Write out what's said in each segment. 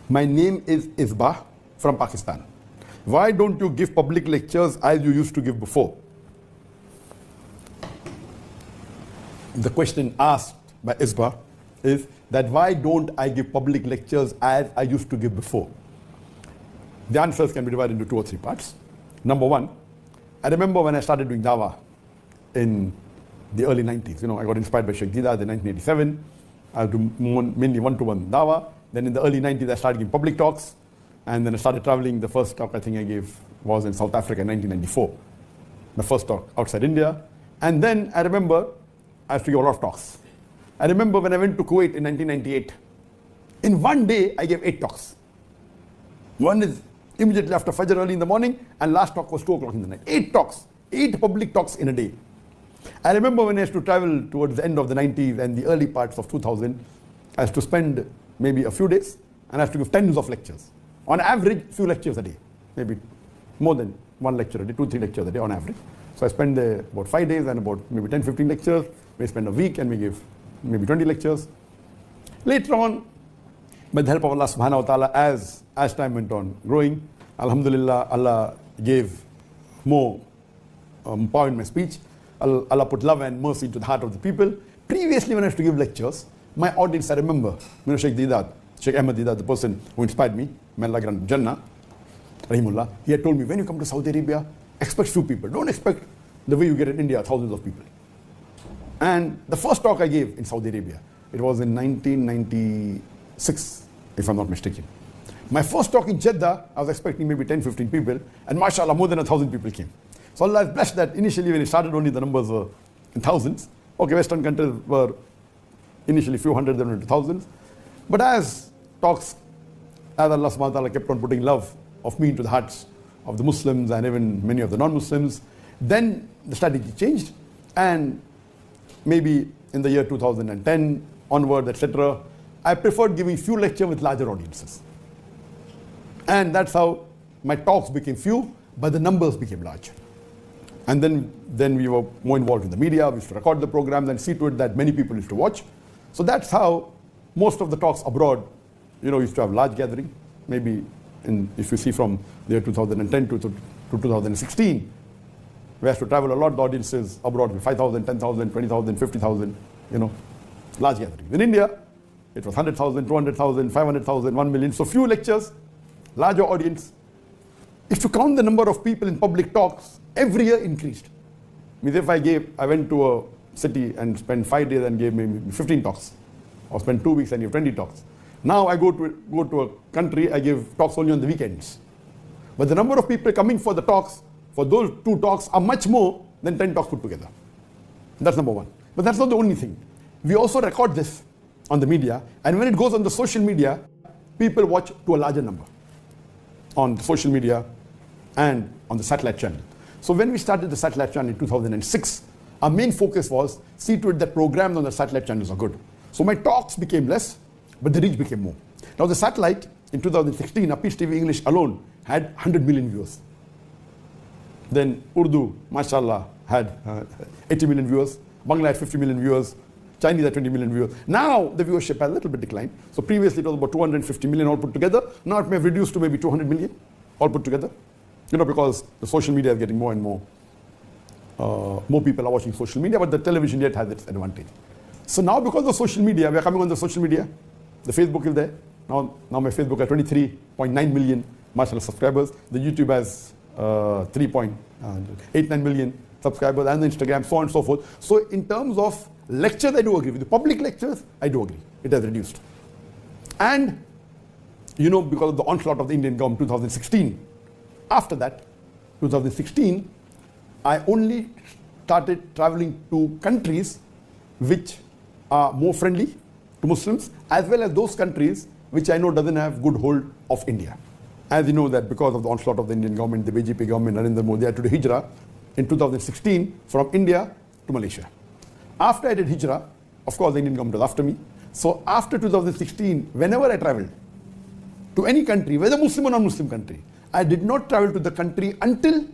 My name is Isbah from Pakistan. Why don't you give public lectures as you used to give before? The question asked by Isbah is that why don't I give public lectures as I used to give before? The answers can be divided into 2 or 3 parts. Number one, I remember when I started doing dawah in the early 90s. You know, I got inspired by Sheikh Didat in 1987. I do mainly one-to-one dawah. Then in the early 90s, I started giving public talks. And then I started traveling. The first talk I think I gave was in South Africa in 1994. My first talk outside India. And then I remember I used to give a lot of talks. I remember when I went to Kuwait in 1998. In one day, I gave 8 talks. One is immediately after Fajr early in the morning, and last talk was 2 o'clock in the night. 8 talks, 8 public talks in a day. I remember when I used to travel towards the end of the 90s and the early parts of 2000, I used to spend maybe a few days, and I used to give tens of lectures. On average, few lectures a day, maybe more than 1 lecture a day, 2, 3 lectures a day on average. So I spend about 5 days and about maybe 10, 15 lectures. We spend a week and we give maybe 20 lectures. Later on, with the help of Allah subhanahu wa ta'ala, as time went on growing, alhamdulillah, Allah gave more power in my speech. Allah put love and mercy into the heart of the people. Previously, when I used to give lectures, my audience, I remember, Sheikh Didat, Sheikh Ahmed Didat, the person who inspired me, may Allah grant Jannah, Rahimullah, he had told me, when you come to Saudi Arabia, expect few people. Don't expect the way you get in India, thousands of people. And the first talk I gave in Saudi Arabia, it was in 1996, if I'm not mistaken. My first talk in Jeddah, I was expecting maybe 10, 15 people, and mashallah, more than 1,000 people came. So Allah is blessed that initially when it started, only the numbers were in thousands. Okay, Western countries were initially few hundred, then into thousands. But as talks, as Allah subhanahu wa ta'ala kept on putting love of me into the hearts of the Muslims and even many of the non-Muslims, then the strategy changed, and maybe in the year 2010 onward, etc., I preferred giving few lectures with larger audiences. And that's how my talks became few, but the numbers became large. And then we were more involved in the media. We used to record the programs and see to it that many people used to watch. So that's how most of the talks abroad, used to have large gathering. Maybe if you see from the year 2010 to 2016, we had to travel a lot. The audiences abroad were 5,000, 10,000, 20,000, 50,000, large gatherings. In India, it was 100,000, 200,000, 500,000, 1 million. So few lectures, larger audience. If you count the number of people in public talks, every year increased. Means if I went to a city and spent 5 days and gave maybe 15 talks, or spent 2 weeks and give 20 talks. Now I go to a country, I give talks only on the weekends. But the number of people coming for the talks, for those 2 talks, are much more than 10 talks put together. That's number one. But that's not the only thing. We also record this on the media, and when it goes on the social media, people watch to a larger number on social media and on the satellite channel. So when we started the satellite channel in 2006, our main focus was see to it that programs on the satellite channels are good. So my talks became less, but the reach became more. Now the satellite in 2016, Peace TV English alone had 100 million viewers. Then Urdu, mashallah, had 80 million viewers. Bangla had 50 million viewers. Chinese had 20 million viewers. Now the viewership has a little bit declined. So previously it was about 250 million all put together. Now it may have reduced to maybe 200 million all put together. Because the social media is getting more and more. More people are watching social media, but the television yet has its advantage. So now because of social media, we are coming on the social media. The Facebook is there. Now my Facebook has 23.9 million mashallah subscribers. The YouTube has 3.89 million subscribers, and the Instagram, so on and so forth. So in terms of lectures, I do agree. With the public lectures, I do agree. It has reduced. And, because of the onslaught of the Indian government in 2016, after that, 2016, I only started traveling to countries which are more friendly to Muslims, as well as those countries which I know doesn't have good hold of India. As you know that because of the onslaught of the Indian government, the BJP government, Narendra Modi had to do hijrah in 2016 from India to Malaysia. After I did hijrah, of course the Indian government was after me. So after 2016, whenever I traveled to any country, whether Muslim or non-Muslim country, I did not travel to the country until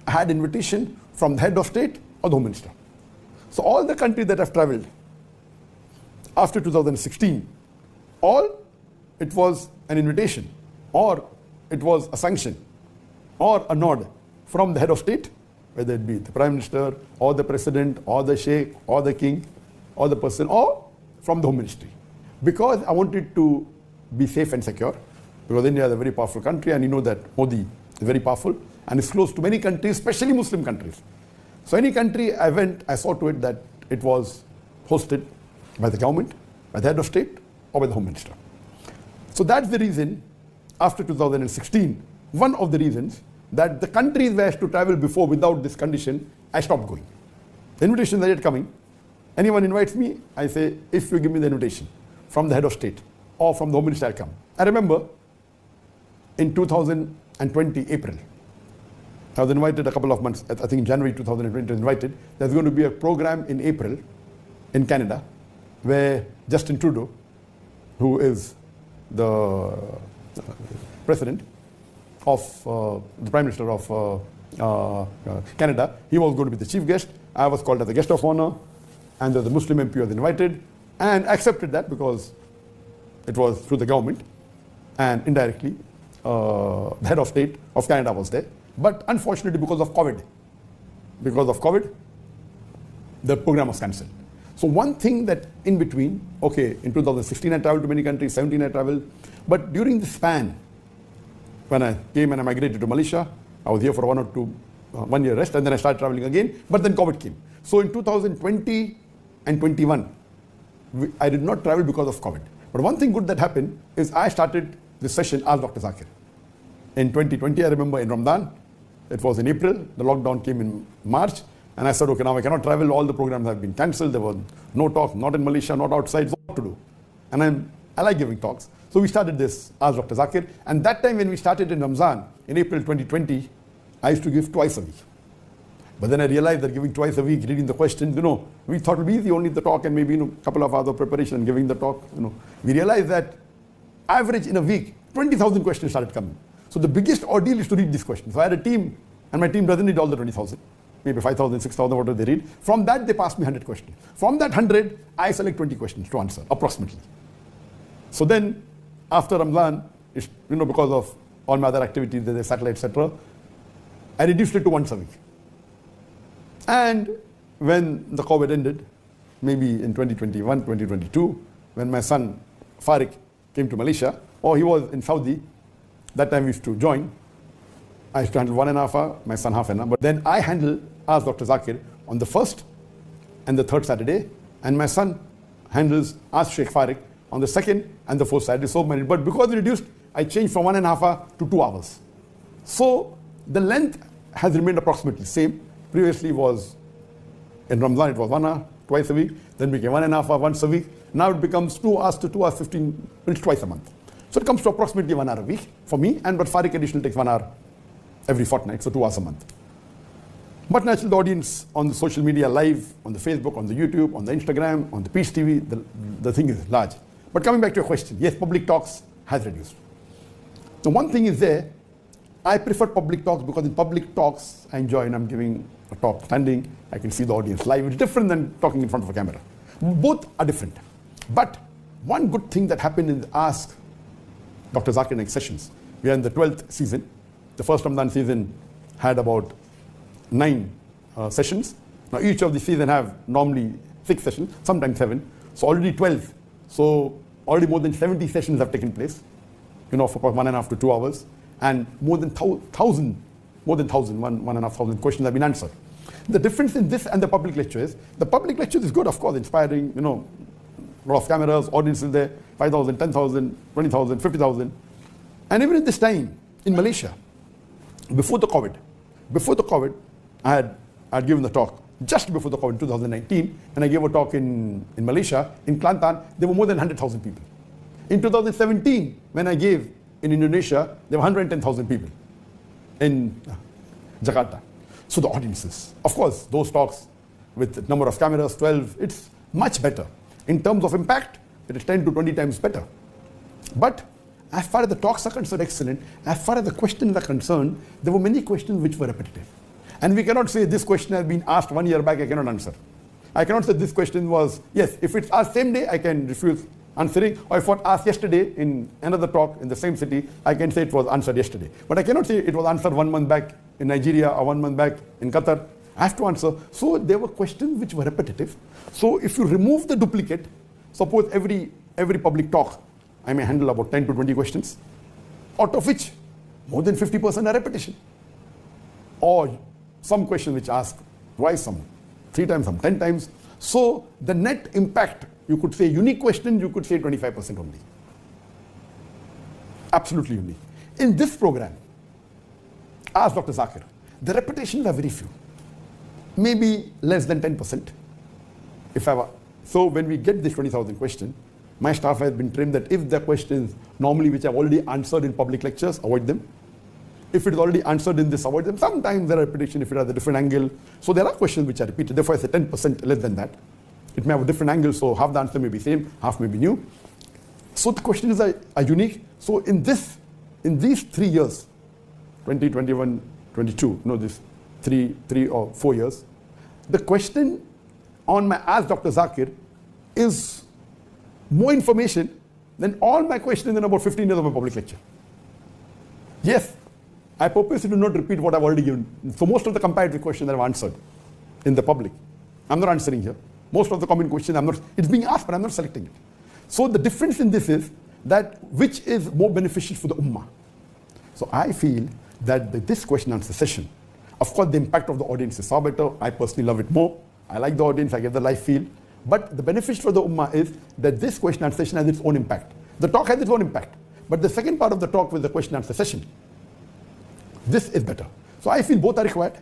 I had invitation from the head of state or the home minister. So all the countries that I've traveled after 2016, all it was an invitation, or it was a sanction, or a nod from the head of state, whether it be the Prime Minister, or the President, or the Sheikh, or the King, or the person, or from the Home Ministry. Because I wanted to be safe and secure, because India is a very powerful country, and you know that Modi is very powerful, and is close to many countries, especially Muslim countries. So any country I went, I saw to it that it was hosted by the government, by the head of state, or by the Home Minister. So that's the reason, after 2016, one of the reasons that the countries where I used to travel before without this condition, I stopped going. The invitations are yet coming. Anyone invites me, I say, if you give me the invitation from the head of state or from the Home Minister, I'll come. I remember in 2020, April, I was invited a couple of months, I think in January 2020, I was invited. There's going to be a program in April in Canada where Justin Trudeau, who is the president of the Prime Minister of Canada, he was going to be the chief guest. I was called as a guest of honor, and the Muslim MP was invited, and I accepted that because it was through the government, and indirectly the head of state of Canada was there. But unfortunately, because of COVID, the program was cancelled. So one thing that in between, okay, in 2016 I traveled to many countries, 17 I traveled, but during the span, when I came and I migrated to Malaysia, I was here for 1 year rest, and then I started traveling again, but then COVID came. So in 2020 and 21, I did not travel because of COVID. But one thing good that happened is I started this session as Dr. Zakir. In 2020, I remember in Ramadan, it was in April, the lockdown came in March, and I said, okay, now I cannot travel, all the programs have been cancelled, there was no talk, not in Malaysia, not outside, so what to do? And I like giving talks. So we started this as Dr. Zakir, and that time when we started in Ramzan, in April 2020, I used to give twice a week. But then I realized that giving twice a week, reading the questions, we thought it would be easy, only the talk and maybe a couple of other preparation and giving the talk. We realized that average in a week, 20,000 questions started coming. So the biggest ordeal is to read these questions. So I had a team, and my team doesn't read all the 20,000, maybe 5,000, 6,000, whatever they read. From that, they passed me 100 questions. From that 100, I select 20 questions to answer, approximately. So then, after Ramadan, because of all my other activities, the satellite, etc., I reduced it to once a week. And when the COVID ended, maybe in 2021, 2022, when my son Farik came to Malaysia, or he was in Saudi, that time we used to join. I used to handle 1.5 hour, my son half an hour. But then I handle, as Dr. Zakir, on the first and the third Saturday, and my son handles, as Sheikh Farik, on the second and the fourth Saturday. So many. But because we reduced, I changed from 1.5 hour to 2 hours. So the length has remained approximately same. Previously was, in Ramadan it was 1 hour, twice a week, then became 1.5 hour once a week. Now it becomes 2 hours to 2 hours 15 minutes twice a month. So it comes to approximately 1 hour a week for me, but Farik additional takes 1 hour every fortnight, so 2 hours a month. But naturally the audience on the social media live, on the Facebook, on the YouTube, on the Instagram, on the Peace TV, the thing is large. But coming back to your question, yes, public talks has reduced. The one thing is there, I prefer public talks because in public talks I enjoy, and I'm giving a talk standing, I can see the audience live. It's different than talking in front of a camera. Both are different. But one good thing that happened in the Ask Dr. Zakir Naik sessions, we are in the 12th season. The first Ramadan season had about 9 sessions. Now each of the season have normally 6 sessions, sometimes 7. So already 12. So already more than 70 sessions have taken place, for about 1.5 to 2 hours. And more than 1,500 questions have been answered. The difference in this and the public lecture is, the public lecture is good, of course, inspiring, a lot of cameras, audiences there, 5,000, 10,000, 20,000, 50,000. And even at this time, in Malaysia, before the COVID, I had given the talk, just before the COVID in 2019, and I gave a talk in Malaysia, in Kelantan, there were more than 100,000 people. In 2017, when I gave in Indonesia, there were 110,000 people in Jakarta. So the audiences, of course, those talks with the number of cameras, 12, it's much better. In terms of impact, it is 10 to 20 times better. But as far as the talks are concerned, excellent. As far as the questions are concerned, there were many questions which were repetitive. And we cannot say this question has been asked 1 year back, I cannot answer. I cannot say this question was, yes, if it's asked same day, I can refuse answering, or if it was asked yesterday in another talk in the same city, I can say it was answered yesterday. But I cannot say it was answered 1 month back in Nigeria or 1 month back in Qatar. I have to answer. So there were questions which were repetitive. So if you remove the duplicate, suppose every public talk, I may handle about 10 to 20 questions, out of which more than 50% are repetition. Or some question which ask twice, some 3 times, some 10 times. So the net impact, you could say unique question, you could say 25% only. Absolutely unique. In this program, ask Dr. Zakir, the repetitions are very few. Maybe less than 10%. So when we get this 20,000 question, my staff has been trained that if the questions normally which I've already answered in public lectures, avoid them. If it is already answered in this, avoid them. Sometimes there are repetition if it has a different angle. So there are questions which are repeated. Therefore, I say 10% less than that. It may have a different angle, so half the answer may be same, half may be new. So the questions are unique. So in these 3 years, 20, 21, 22, this 3 or 4 years, the question on my Ask Dr. Zakir is more information than all my questions in about 15 years of my public lecture. Yes, I purposely do not repeat what I've already given. So most of the comparative questions that I've answered in the public, I'm not answering here. Most of the common questions, it's being asked, but I'm not selecting it. So the difference in this is that which is more beneficial for the ummah. So I feel that this question answer session, of course the impact of the audience is far better. I personally love it more. I like the audience, I get the live feel. But the benefit for the ummah is that this question answer session has its own impact. The talk has its own impact. But the second part of the talk with the question answer session, this is better. So I feel both are required.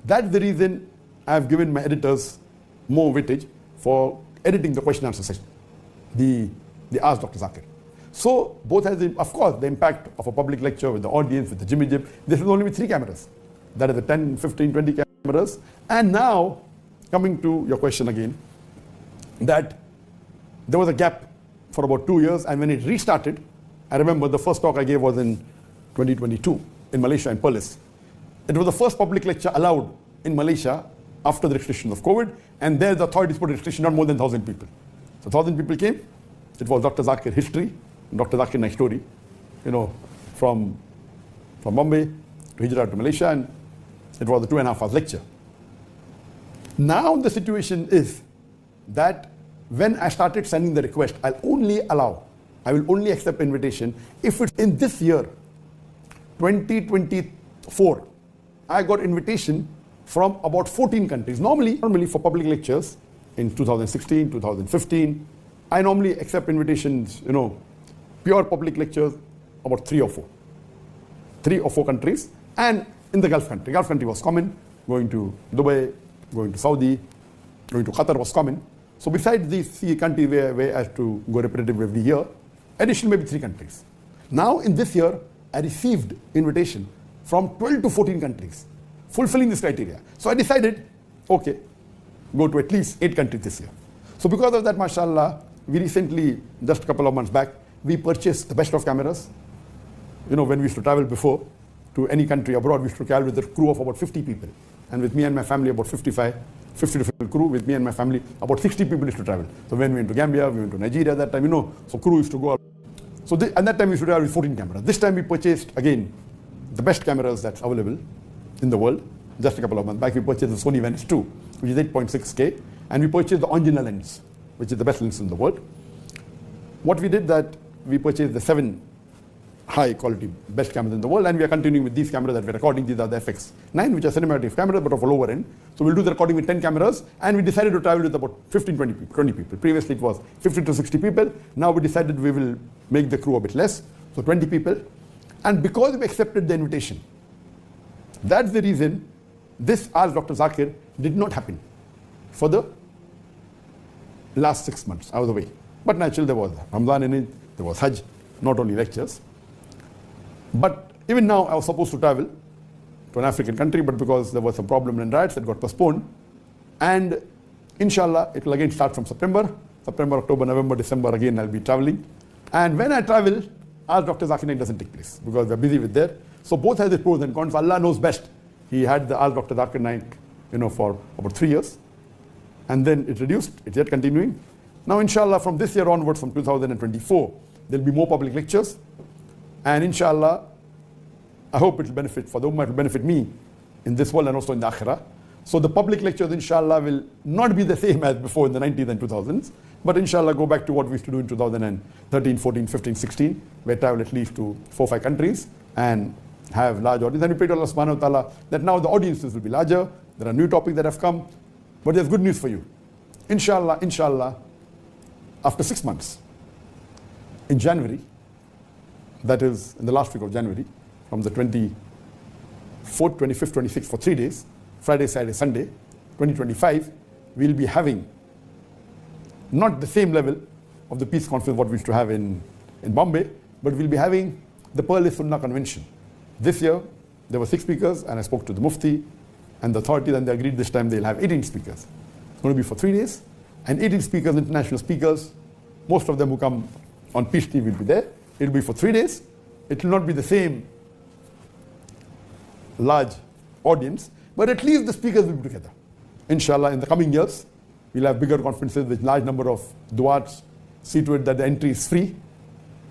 That's the reason I've given my editors more weightage for editing the question answer session, the Ask Dr. Zakir. So both has, of course, the impact of a public lecture with the audience, with the jimmy jib. This is only with 3 cameras. That is the 10, 15, 20 cameras. And now, coming to your question again, that there was a gap for about 2 years, and when it restarted, I remember the first talk I gave was in 2022 in Malaysia, in Perlis. It was the first public lecture allowed in Malaysia after the restrictions of COVID, and there the authorities put a restriction not more than 1,000 people. So 1,000 people came. It was Dr. Zakir history, Dr. Zakir Naik story, from Bombay to Hijrah to Malaysia, and it was a 2.5 hours lecture. Now the situation is that when I started sending the request, I will only accept invitation if it's in this year, 2024, I got invitation from about 14 countries. Normally for public lectures in 2016, 2015, I normally accept invitations, pure public lectures, about 3 or 4. 3 or 4 countries, and in the Gulf country. Gulf country was common, going to Dubai, going to Saudi, going to Qatar was common. So besides these 3 countries where I have to go repetitive every year, additional maybe 3 countries. Now in this year, I received invitation from 12 to 14 countries, fulfilling this criteria. So I decided, okay, go to at least 8 countries this year. So because of that, mashallah, we recently, just a couple of months back, we purchased the best of cameras. When we used to travel before to any country abroad, we used to travel with a crew of about 50 people. And with me and my family, about 50 different crew. With me and my family, about 60 people used to travel. So when we went to Gambia, we went to Nigeria that time, so crew used to go out. So at that time, we used to travel with 14 cameras. This time we purchased, again, the best cameras that's available in the world. Just a couple of months back, we purchased the Sony Venice 2, which is 8.6K. And we purchased the original lens, which is the best lens in the world. What we did that, we purchased the 7 high quality best cameras in the world, and we are continuing with these cameras that we're recording. These are the FX9, which are cinematic cameras, but of a lower end. So we'll do the recording with 10 cameras, and we decided to travel with about 15, 20 people. Previously it was 50 to 60 people. Now we decided we will make the crew a bit less, so 20 people. And because we accepted the invitation, that's the reason this Ask Dr. Zakir did not happen for the last 6 months. I was away. But naturally there was Ramadan in it, there was Hajj, not only lectures. But even now I was supposed to travel to an African country, but because there was some problem and riots, it got postponed. And inshallah, it will again start from September, October, November, December, again I'll be traveling. And when I travel, Ask Dr. Zakir Naik doesn't take place because we're busy with that. So both has its pros and cons. Allah knows best. He had the Ask Dr. Zakir Naik, for about 3 years. And then it reduced, it's yet continuing. Now, inshallah, from this year onwards, from 2024, there'll be more public lectures. And inshallah, I hope it will benefit for the Ummah, it will benefit me in this world and also in the Akhirah. So the public lectures, inshallah, will not be the same as before in the 90s and 2000s, but inshallah go back to what we used to do in 2013, 14, 15, 16, where travel at least to 4 or 5 countries and have large audience. And we pray to Allah subhanahu wa ta'ala that now the audiences will be larger. There are new topics that have come, but there's good news for you. Inshallah, after 6 months, in January, that is in the last week of January, from the 24th, 25th, 26th, for 3 days, Friday, Saturday, Sunday, 2025, we'll be having not the same level of the peace conference what we used to have in Bombay, but we'll be having the Pearl-e-Sunnah convention. This year, there were 6 speakers, and I spoke to the Mufti and the authorities, and they agreed this time they'll have 18 speakers. It's going to be for 3 days, and 18 speakers, international speakers, most of them who come on Peace TV will be there. It'll be for 3 days. It will not be the same large audience, but at least the speakers will be together. Inshallah, in the coming years, we'll have bigger conferences with large number of du'ats. See to it that the entry is free,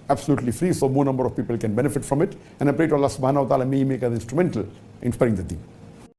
absolutely free, so more number of people can benefit from it. And I pray to Allah subhanahu wa ta'ala, may He make us instrumental in spreading the deen.